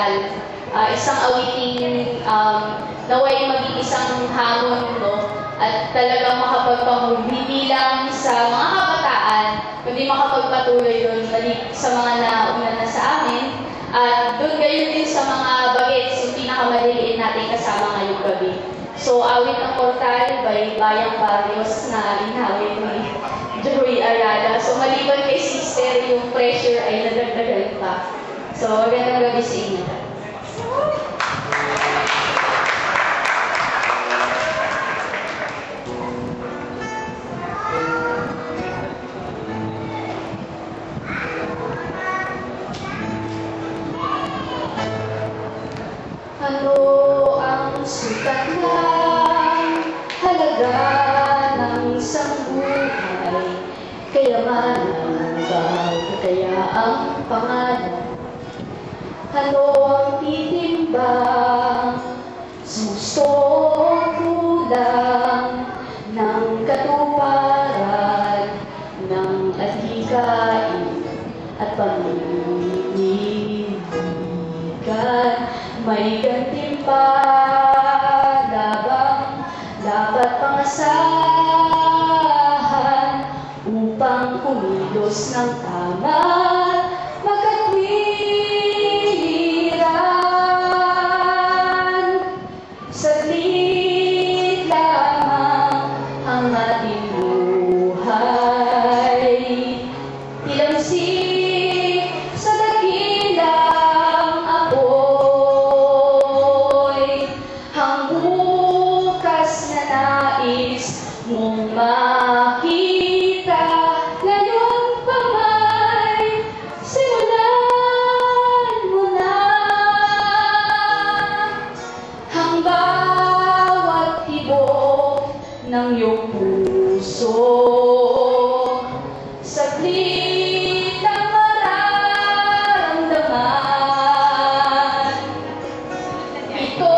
portal. Isang awiting naway maging isang hamon, no? At talagang makapagpahuli hindi lang sa mga kabataan, kundi makapagpatuloy doon sa mga nauna na sa amin. At doon gayon din sa mga bagets, yung pinakamaliliit natin kasama ngayong gabi. So, awit ng portal by Bayang Barrios na inawit ni Joey Arada. So, maliban kay sister, yung pressure ay nadagdagan pa. So, magandang gabi sa inyo. Ano ang sukat ng halaga ng isang buhay? Kayamanan ba kaya ang pangalan? Ano ang titimbang sa gusto kulang ng katuparan ng adhikain at pamimilikan? May gantimpala bang dapat pangasahan upang kumilos ng tama magkatwiran? Saglit lamang ang ating buhay, ilamsik sa dakilang apoy, bukas na nais mong makita. Ngayon pa may simulan mo na ang bawat tibok ng iyong puso. Saglit ang mararamdaman. Ito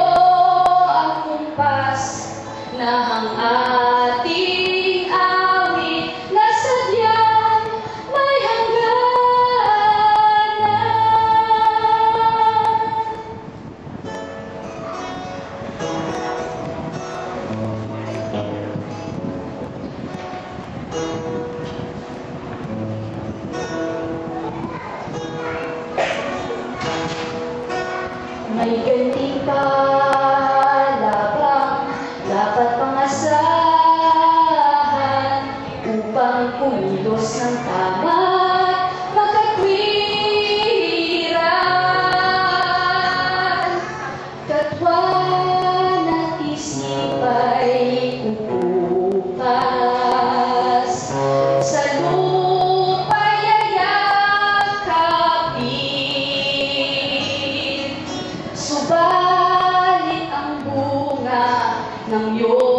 ang kumpas na ang ating awit na sadyang may hangganan. May gantimpala bang dapat pangasahan upang kumilos ng tama magkatwiran? Katwan at isip ay kukupas, sa lupa'y yayakapin. Subalit ang bunga ng iyong